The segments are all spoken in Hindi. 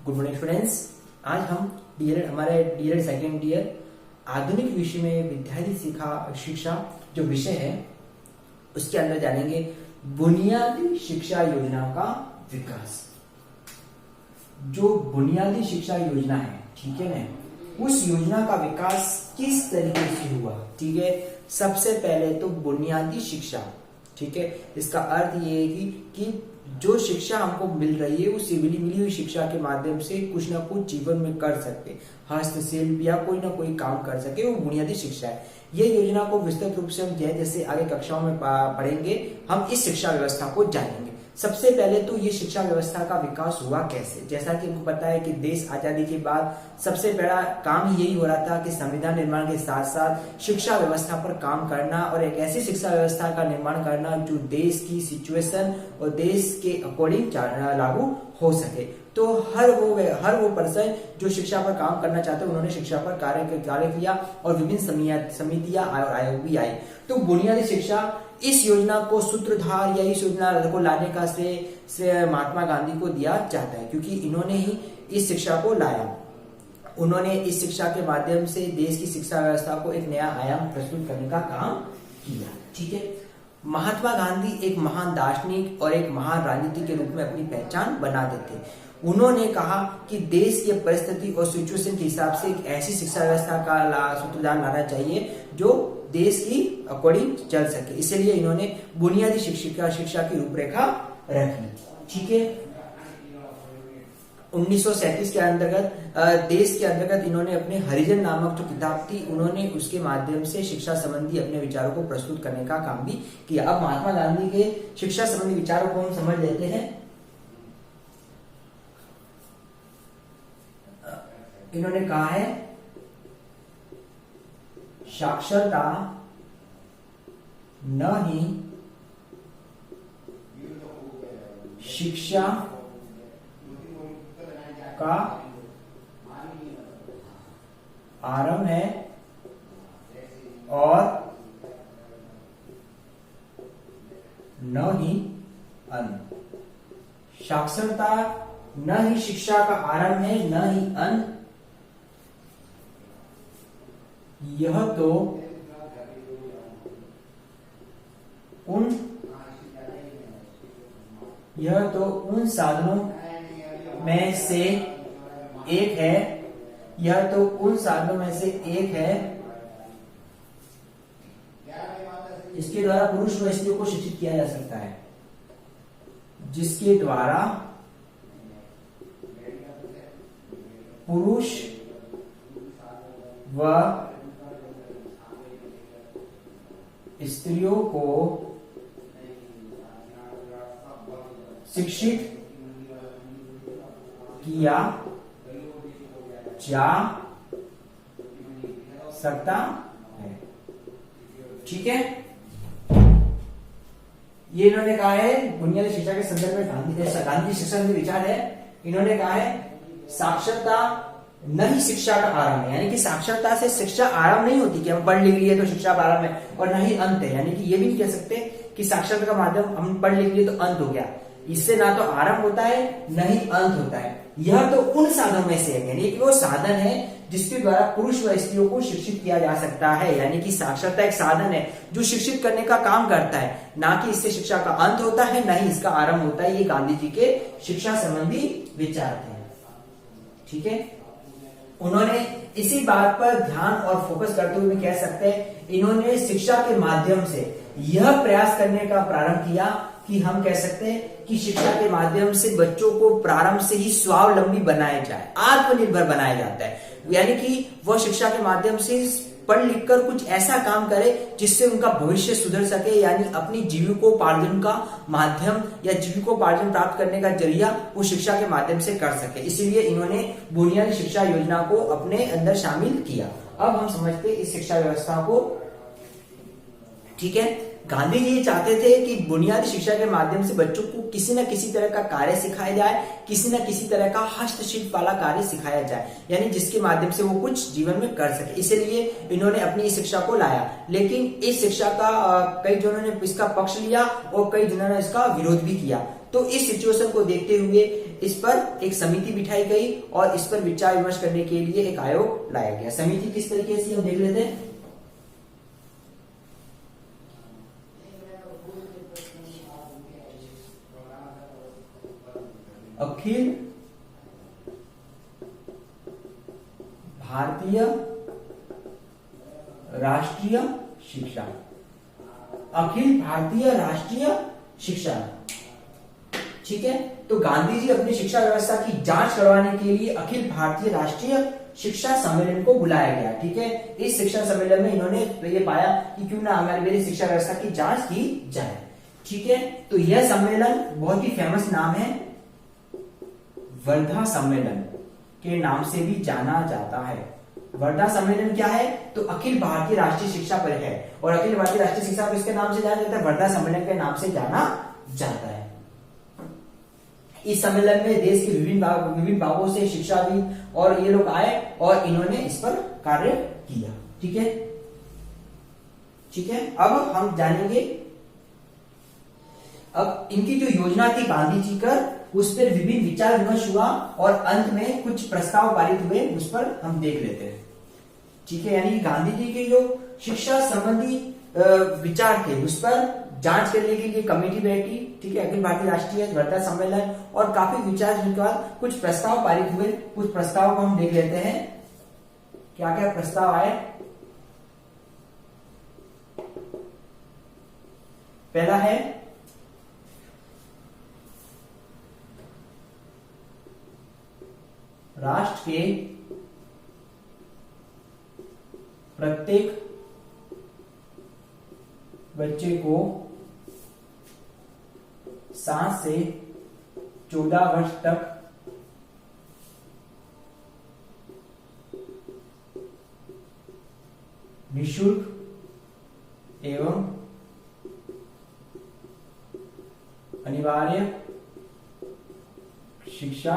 Good morning students. आज हम हमारे डीएलएड सेकेंड ईयर आधुनिक विषय में विद्यार्थी शिक्षा जो विषय है उसके अंदर जानेंगे बुनियादी शिक्षा योजना का विकास। जो बुनियादी शिक्षा योजना है, ठीक है ना, उस योजना का विकास किस तरीके से हुआ। ठीक है, सबसे पहले तो बुनियादी शिक्षा, ठीक है, इसका अर्थ ये है कि जो शिक्षा हमको मिल रही है उस मिली हुई शिक्षा के माध्यम से कुछ ना कुछ जीवन में कर सकते, हस्तशिल्प या कोई ना कोई काम कर सके, वो बुनियादी शिक्षा है। ये योजना को विस्तृत रूप से हम जैसे आगे कक्षाओं में पढ़ेंगे, हम इस शिक्षा व्यवस्था को जानेंगे। सबसे पहले तो ये शिक्षा व्यवस्था का विकास हुआ कैसे। जैसा कि हमको पता है कि देश आजादी के बाद सबसे बड़ा काम यही हो रहा था कि संविधान निर्माण के साथ साथ शिक्षा व्यवस्था पर काम करना और एक ऐसी शिक्षा व्यवस्था का निर्माण करना जो देश की सिचुएशन और देश के अकॉर्डिंग लागू हो सके। तो हर वो पर्सन जो शिक्षा पर काम करना चाहते उन्होंने शिक्षा पर कार्य किया और विभिन्न समितियां और आयोग भी आए। तो बुनियादी शिक्षा, इस योजना को सूत्रधार या इस योजना को लाने का श्रेय महात्मा गांधी को दिया जाता है, क्योंकि इन्होंने ही इस शिक्षा को लाया। उन्होंने इस शिक्षा के माध्यम से देश की शिक्षा व्यवस्था को एक नया आयाम प्रस्तुत करने का काम किया। ठीक है, महात्मा गांधी एक महान दार्शनिक और एक महान राजनीति के रूप में अपनी पहचान बना देते। उन्होंने कहा कि देश की परिस्थिति और सिचुएशन के हिसाब से एक ऐसी शिक्षा व्यवस्था का सूत्रधार लाना चाहिए जो देश की अकॉर्डिंग चल सके। इसलिए इन्होंने बुनियादी शिक्षा की रूपरेखा रखी। ठीक है, 1937 के अंतर्गत देश के अंतर्गत इन्होंने अपने हरिजन नामक जो किताब थी, उन्होंने उसके माध्यम से शिक्षा संबंधी अपने विचारों को प्रस्तुत करने का काम भी किया। अब महात्मा गांधी के शिक्षा संबंधी विचारों को हम समझ लेते हैं। इन्होंने कहा है साक्षरता न ही शिक्षा का आरंभ है और न ही अंत। साक्षरता न ही शिक्षा का आरंभ है न ही अंत। यह तो उन साधनों में से एक है, यह तो उन साधनों में से एक है इसके द्वारा पुरुष व स्त्रियों को शिक्षित किया जा सकता है, जिसके द्वारा पुरुष व स्त्रियों को शिक्षित किया जा सकता है। ठीक है, ये इन्होंने कहा है बुनियादी शिक्षा के संदर्भ में गांधी शिक्षा में विचार है। इन्होंने कहा है साक्षरता न ही शिक्षा का आरंभ है, यानी कि साक्षरता से शिक्षा आरंभ नहीं होती कि हम पढ़ लिख लिए तो शिक्षा आरंभ है, और न ही अंत है, यानी कि ये भी नहीं कह सकते कि साक्षरता का माध्यम हम पढ़ लिख लिए तो अंत हो गया। इससे ना तो आरंभ होता है न ही अंत होता है। यह तो उन साधनों में से है, यानी कि वो साधन है जिसके द्वारा पुरुष व स्त्रियों को शिक्षित किया जा सकता है। यानी कि साक्षरता एक साधन है जो शिक्षित करने का काम करता है, ना कि इससे शिक्षा का अंत होता है न ही इसका आरंभ होता है। ये गांधी जी के शिक्षा संबंधी विचार थे। ठीक है, उन्होंने इसी बात पर ध्यान और फोकस करते हुए कह सकते हैं, इन्होंने शिक्षा के माध्यम से यह प्रयास करने का प्रारंभ किया कि हम कह सकते हैं कि शिक्षा के माध्यम से बच्चों को प्रारंभ से ही स्वावलंबी बनाया जाए, आत्मनिर्भर बनाया जाता है। यानी कि वह शिक्षा के माध्यम से पढ़ लिख कर कुछ ऐसा काम करे जिससे उनका भविष्य सुधर सके, यानी अपनी जीविकोपार्जन का माध्यम या जीविकोपार्जन प्राप्त करने का जरिया वो शिक्षा के माध्यम से कर सके। इसीलिए इन्होंने बुनियादी शिक्षा योजना को अपने अंदर शामिल किया। अब हम समझते इस शिक्षा व्यवस्था को। ठीक है, गांधी जी चाहते थे कि बुनियादी शिक्षा के माध्यम से बच्चों को किसी न किसी तरह का कार्य सिखाया जाए, किसी न किसी तरह का हस्तशिल्प वाला कार्य सिखाया जाए, यानी जिसके माध्यम से वो कुछ जीवन में कर सके। इसलिए इन्होंने अपनी इस शिक्षा को लाया। लेकिन इस शिक्षा का कई जनों ने इसका पक्ष लिया और कई जनों ने इसका विरोध भी किया। तो इस सिचुएशन को देखते हुए इस पर एक समिति बिठाई गई और इस पर विचार विमर्श करने के लिए एक आयोग लाया गया। समिति किस तरीके से हम देख लेते हैं। अखिल भारतीय राष्ट्रीय शिक्षा, अखिल भारतीय राष्ट्रीय शिक्षा, ठीक है। तो गांधी जी अपनी शिक्षा व्यवस्था की जांच करवाने के लिए अखिल भारतीय राष्ट्रीय शिक्षा सम्मेलन को बुलाया गया, ठीक है। इस शिक्षा सम्मेलन में इन्होंने ये पाया कि क्यों ना हमारी मेरी शिक्षा व्यवस्था की जांच की जाए, ठीक है। तो यह सम्मेलन बहुत ही फेमस नाम है, वर्धा सम्मेलन के नाम से भी जाना जाता है। वर्धा सम्मेलन क्या है, तो अखिल भारतीय राष्ट्रीय शिक्षा पर है और अखिल भारतीय राष्ट्रीय शिक्षा को इसके नाम से जाना जाता है, वर्धा सम्मेलन के नाम से जाना जाता है। इस सम्मेलन में देश के विभिन्न भागों से शिक्षाविद और ये लोग आए और इन्होंने इस पर कार्य किया, ठीक है, ठीक है। अब हम जानेंगे, अब इनकी जो योजना थी गांधी जी का, उस पर विभिन्न विचार विमर्श हुआ और अंत में कुछ प्रस्ताव पारित हुए, उस पर हम देख लेते हैं, ठीक है। यानी गांधी जी के जो शिक्षा संबंधी विचार थे उस पर जांच करने के लिए कमेटी बैठी, ठीक है, अखिल भारतीय राष्ट्रीय वर्धा सम्मेलन, और काफी विचार के बाद कुछ प्रस्ताव पारित हुए। कुछ प्रस्ताव को हम देख लेते हैं, क्या क्या प्रस्ताव आए। पहला है राष्ट्र के प्रत्येक बच्चे को 7 से 14 वर्ष तक निःशुल्क एवं अनिवार्य शिक्षा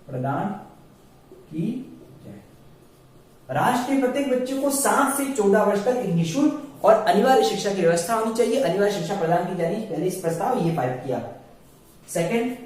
प्रदान की जाए। राष्ट्र के प्रत्येक बच्चे को 7 से 14 वर्ष तक एक निःशुल्क और अनिवार्य शिक्षा की व्यवस्था होनी चाहिए, अनिवार्य शिक्षा प्रदान की जानी। पहले इस प्रस्ताव ये पारित किया। सेकंड,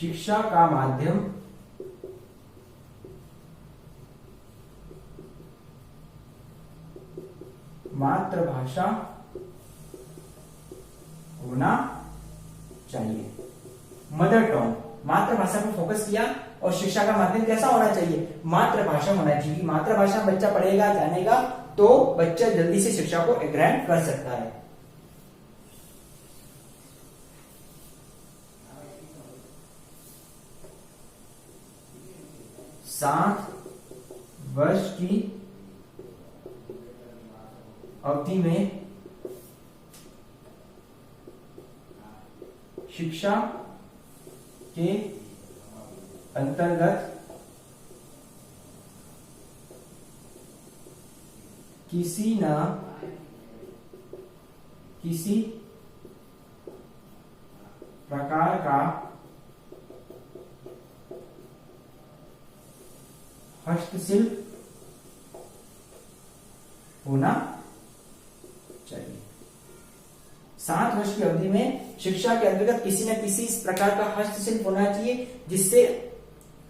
शिक्षा का माध्यम मातृभाषा होना चाहिए। मदर टंग, मातृभाषा पर फोकस किया और शिक्षा का माध्यम कैसा होना चाहिए, मातृभाषा होना चाहिए। मातृभाषा में बच्चा पढ़ेगा जानेगा तो बच्चा जल्दी से शिक्षा को ग्रहण कर सकता है। सात वर्ष की अवधि में शिक्षा के अंतर्गत किसी न किसी प्रकार का हस्तशिल्प होना चाहिए। 7 वर्ष की अवधि में शिक्षा के अंतर्गत किसी न किसी इस प्रकार का हस्तशिल्प होना चाहिए, जिससे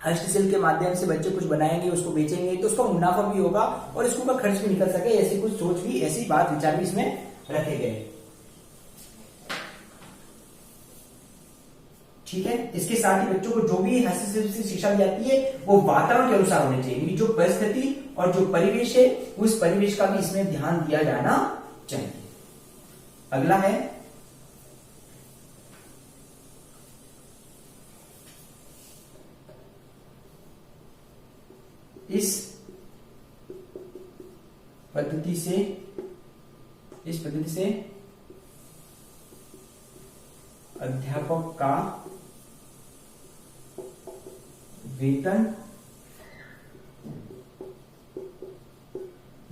हस्तशिल्प के माध्यम से बच्चे कुछ बनाएंगे, उसको बेचेंगे तो उसका मुनाफा भी होगा और स्कूल का खर्च भी निकल सके। ऐसी कुछ सोच भी, ऐसी बात विचार भी इसमें रखे गए, ठीक है। इसके साथ ही बच्चों को जो भी हस्तशिल्प से शिक्षा दी जाती है वो वातावरण के अनुसार होनी चाहिए। जो परिस्थिति और जो परिवेश है उस परिवेश का भी इसमें ध्यान दिया जाना चाहिए। अगला है इस पद्धति से अध्यापक का वेतन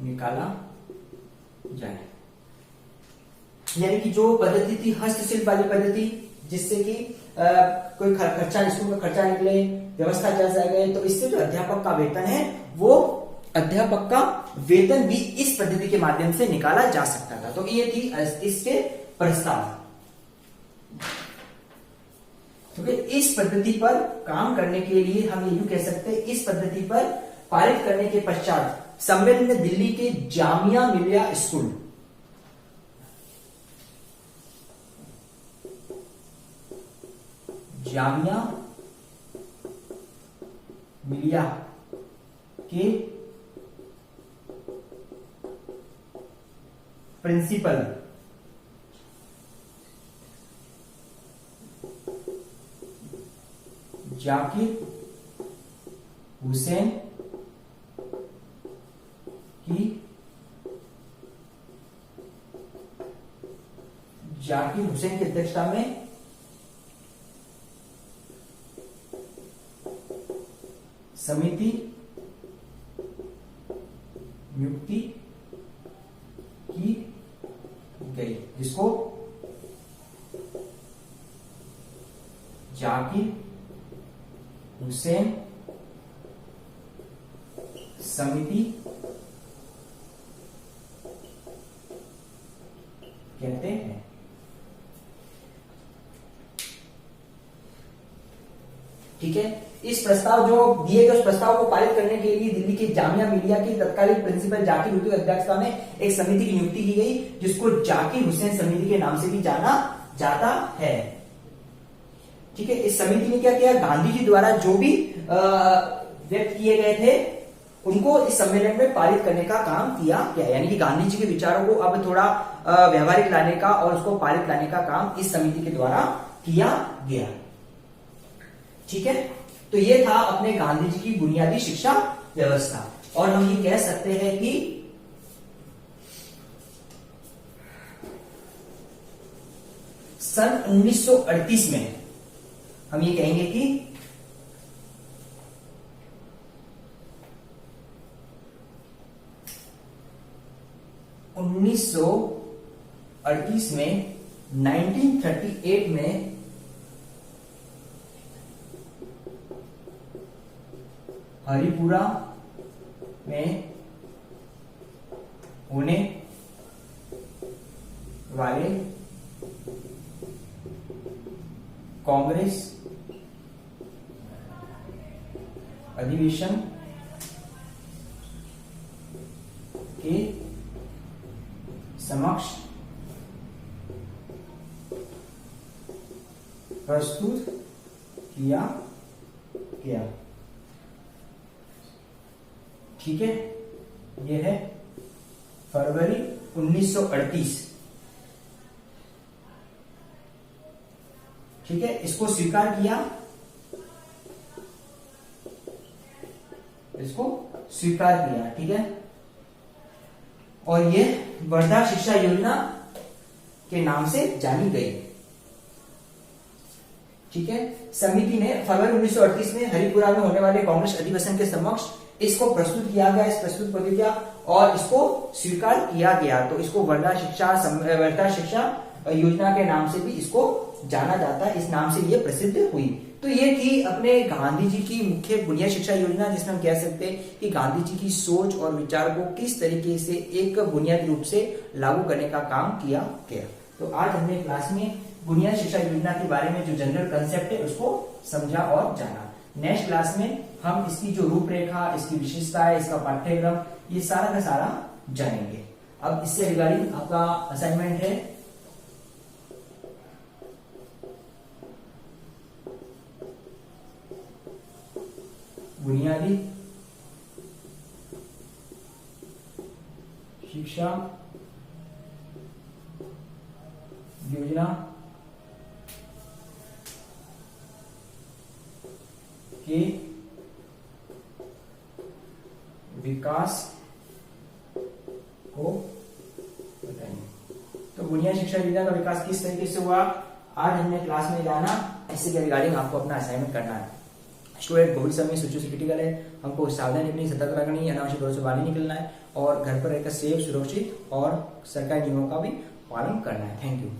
निकाला जाए। यानी कि जो पद्धति थी हस्तशिल्प वाली पद्धति, जिससे कि कोई खर्चा, स्कूल का खर्चा निकले, व्यवस्था चल जाए, तो इससे जो अध्यापक का वेतन है वो अध्यापक का वेतन भी इस पद्धति के माध्यम से निकाला जा सकता था। तो ये थी इसके प्रस्ताव। तो इस पद्धति पर काम करने के लिए हम यूं कह सकते हैं, इस पद्धति पर पारित करने के पश्चात सम्मेलन में दिल्ली के जामिया मिलिया स्कूल, जामिया मिलिया के प्रिंसिपल जाकिर हुसैन की अध्यक्षता में समिति नियुक्ति की गई, जिसको जाकिर हुसैन समिति कहते हैं। ठीक है, इस प्रस्ताव जो दिए गए उस प्रस्ताव को पारित करने के लिए दिल्ली के जामिया मिलिया के तत्कालीन प्रिंसिपल जाकिर हुसैन की अध्यक्षता में एक समिति की नियुक्ति की गई, जिसको जाकिर हुसैन समिति के नाम से भी जाना जाता है। ठीक है, इस समिति ने क्या किया, गांधी जी द्वारा जो भी व्यक्त किए गए थे उनको इस सम्मेलन में पारित करने का काम किया गया। यानी कि गांधी जी के विचारों को अब थोड़ा व्यवहारिक लाने का और उसको पारित लाने का काम इस समिति के द्वारा किया गया। ठीक है, तो ये था अपने गांधी जी की बुनियादी शिक्षा व्यवस्था। और हम ये कह सकते हैं कि सन 1938 में हम ये कहेंगे कि उन्नीस 1938 में हरिपुरा में होने वाले कांग्रेस अधिवेशन के समक्ष प्रस्तुत किया गया। ठीक है, यह है फरवरी 1938। ठीक है, इसको स्वीकार किया, ठीक है। और ये वर्धा शिक्षा योजना के नाम से जानी गई। ठीक है, समिति ने फरवरी 1938 में हरिपुरा में होने वाले कांग्रेस अधिवेशन के समक्ष इसको प्रस्तुत किया गया, इस प्रस्तुत कर दिया और इसको स्वीकार किया गया। तो इसको वर्धा शिक्षा योजना के नाम से भी इसको जाना जाता है, इस नाम से ये प्रसिद्ध हुई। तो ये थी अपने गांधी जी की मुख्य बुनियादी शिक्षा योजना, जिसमें हम कह सकते हैं कि गांधी जी की सोच और विचार को किस तरीके से एक बुनियादी रूप से लागू करने का काम किया गया। तो आज हमने क्लास में बुनियादी शिक्षा योजना के बारे में जो जनरल कंसेप्ट है उसको समझा और जाना। नेक्स्ट क्लास में हम इसकी जो रूपरेखा, इसकी विशेषताएं, इसका पाठ्यक्रम, ये सारा का सारा जानेंगे। अब इससे रिगार्डिंग आपका असाइनमेंट है बुनियादी शिक्षा योजना के विकास को बताएंगे। तो बुनियादी शिक्षा योजना का विकास किस तरीके से हुआ आज हमने क्लास में जाना। इससे के रिगार्डिंग आपको अपना असाइनमेंट करना है। स्टूडेंट भविष्य में सिचुएशन क्रिटिकल है, हमको सावधानी रखनी, सतर्क रखनी, अनावश्यक घरों से बाहर नहीं निकलना है और घर पर रहकर सेफ, सुरक्षित और सरकारी नियमों का भी पालन करना है। Thank you.